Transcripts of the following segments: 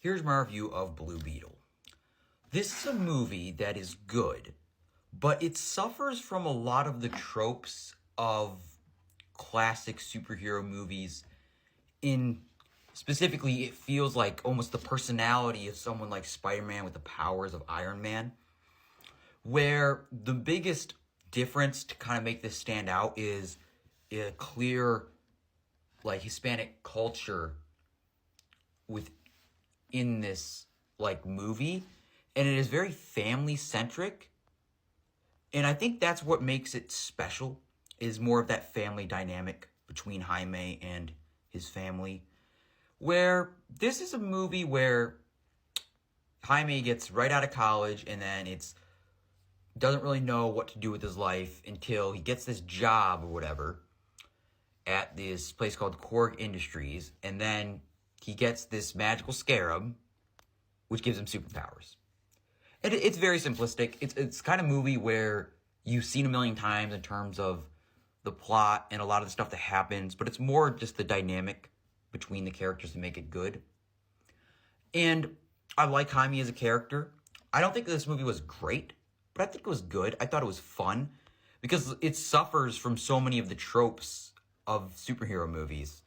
Here's my review of Blue Beetle. This is a movie that is good, but it suffers from a lot of the tropes of classic superhero movies. In specifically, it feels like almost the personality of someone like Spider-Man with the powers of Iron Man, where the biggest difference to kind of make this stand out is a clear, like, Hispanic culture within this, like, movie, and it is very family-centric, and I think that's what makes it special, is more of that family dynamic between Jaime and his family, where this is a movie where Jaime gets right out of college, and then doesn't really know what to do with his life until he gets this job or whatever at this place called Korg Industries, and then he gets this magical scarab, which gives him superpowers. And it's very simplistic. It's kind of movie where you've seen a million times in terms of the plot and a lot of the stuff that happens, but it's more just the dynamic between the characters to make it good. And I like Jaime as a character. I don't think this movie was great, but I think it was good. I thought it was fun because it suffers from so many of the tropes of superhero movies,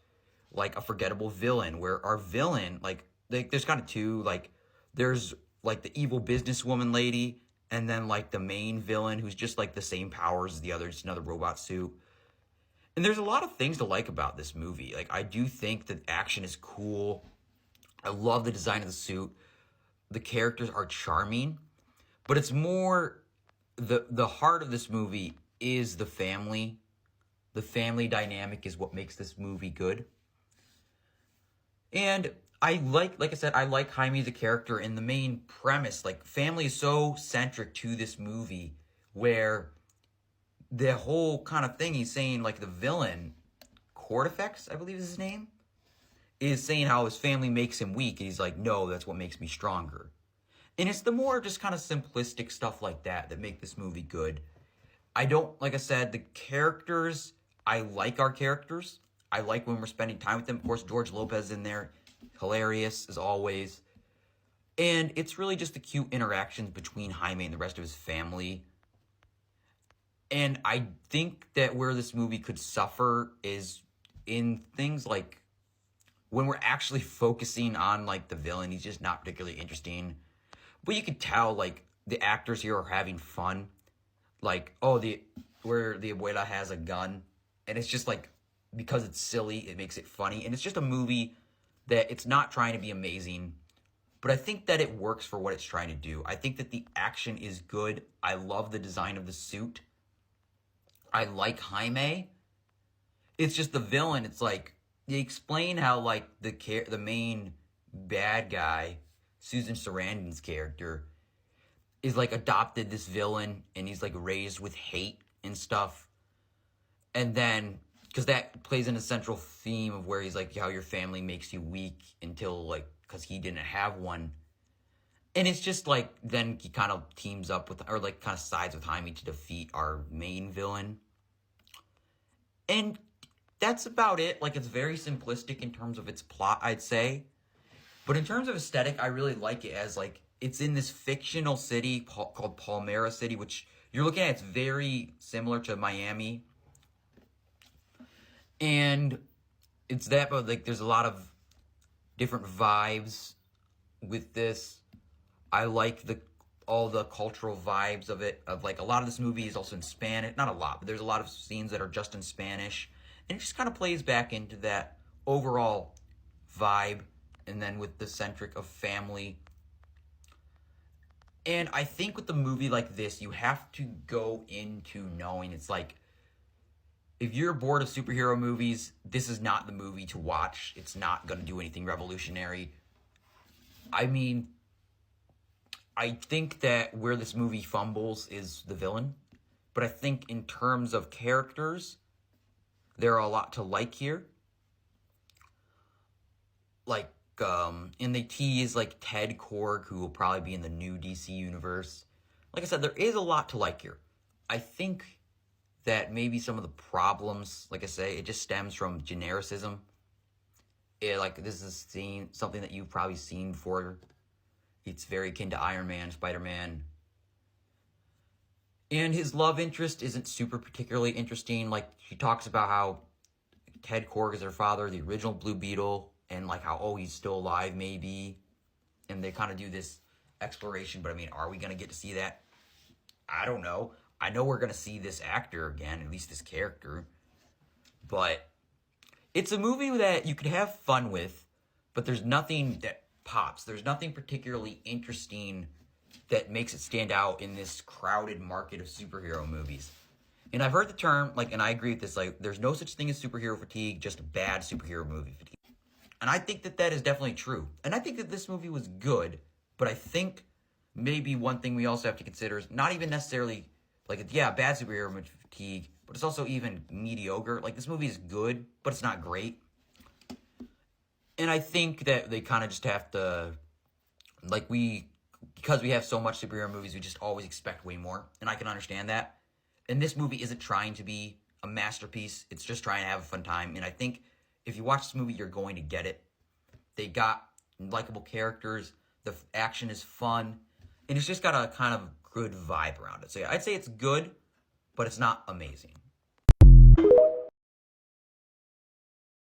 like a forgettable villain, where our villain, there's kind of two, there's like the evil businesswoman lady, and then like the main villain who's just like the same powers as the other, just another robot suit. And there's a lot of things to like about this movie. Like, I do think that action is cool. I love the design of the suit. The characters are charming, but it's more the heart of this movie is the family. The family dynamic is what makes this movie good. And I like I said, I like Jaime as a character, and the main premise, like, family is so centric to this movie, where the whole kind of thing he's saying, like, the villain, Cortifex, I believe is his name, is saying how his family makes him weak, and he's like, no, that's what makes me stronger. And it's the more just kind of simplistic stuff like that make this movie good. Like I said, the characters, I like our characters. I like when we're spending time with them. Of course, George Lopez in there, hilarious as always. And it's really just the cute interactions between Jaime and the rest of his family. And I think that where this movie could suffer is in things like when we're actually focusing on, like, the villain. He's just not particularly interesting. But you could tell, like, the actors here are having fun. Like, where the abuela has a gun. And it's just, like, because it's silly, it makes it funny. And it's just a movie that it's not trying to be amazing, but I think that it works for what it's trying to do. I think that the action is good. I love the design of the suit. I like Jaime. It's just the villain. It's like, they explain how, like, the main bad guy, Susan Sarandon's character, is, like, adopted this villain, and he's, like, raised with hate and stuff. And then, because that plays in a central theme of where he's like, how your family makes you weak until, like, because he didn't have one. And it's just like, then he kind of teams up with, or like kind of sides with Jaime to defeat our main villain. And that's about it. Like, it's very simplistic in terms of its plot, I'd say. But in terms of aesthetic, I really like it as, like, it's in this fictional city called Palmera City, which you're looking at, it's very similar to Miami. And it's that, but, like, there's a lot of different vibes with this. I like all the cultural vibes of it. Of, like, a lot of this movie is also in Spanish. Not a lot, but there's a lot of scenes that are just in Spanish. And it just kind of plays back into that overall vibe. And then with the centric of family. And I think with a movie like this, you have to go into knowing it's like, if you're bored of superhero movies, this is not the movie to watch. It's not going to do anything revolutionary. I mean, I think that where this movie fumbles is the villain. But I think in terms of characters, there are a lot to like here. Like, and they tease, like, Ted Korg, who will probably be in the new DC universe. Like I said, there is a lot to like here. I think that maybe some of the problems, like I say, it just stems from genericism. like this is something that you've probably seen before. It's very akin to Iron Man, Spider-Man. And his love interest isn't super particularly interesting. Like, she talks about how Ted Korg is her father, the original Blue Beetle, and like how, oh, he's still alive maybe. And they kind of do this exploration, but I mean, are we going to get to see that? I don't know. I know we're going to see this actor again, at least this character. But it's a movie that you could have fun with, but there's nothing that pops. There's nothing particularly interesting that makes it stand out in this crowded market of superhero movies. And I've heard the term, like, and I agree with this, like, there's no such thing as superhero fatigue, just bad superhero movie fatigue. And I think that that is definitely true. And I think that this movie was good, but I think maybe one thing we also have to consider is not even necessarily, like, yeah, bad superhero movie fatigue, but it's also even mediocre. Like, this movie is good, but it's not great. And I think that they kind of just have to, like, because we have so much superhero movies, we just always expect way more. And I can understand that. And this movie isn't trying to be a masterpiece. It's just trying to have a fun time. And I think if you watch this movie, you're going to get it. They got likable characters. The action is fun. And it's just got a kind of good vibe around it. So yeah, I'd say it's good, but it's not amazing.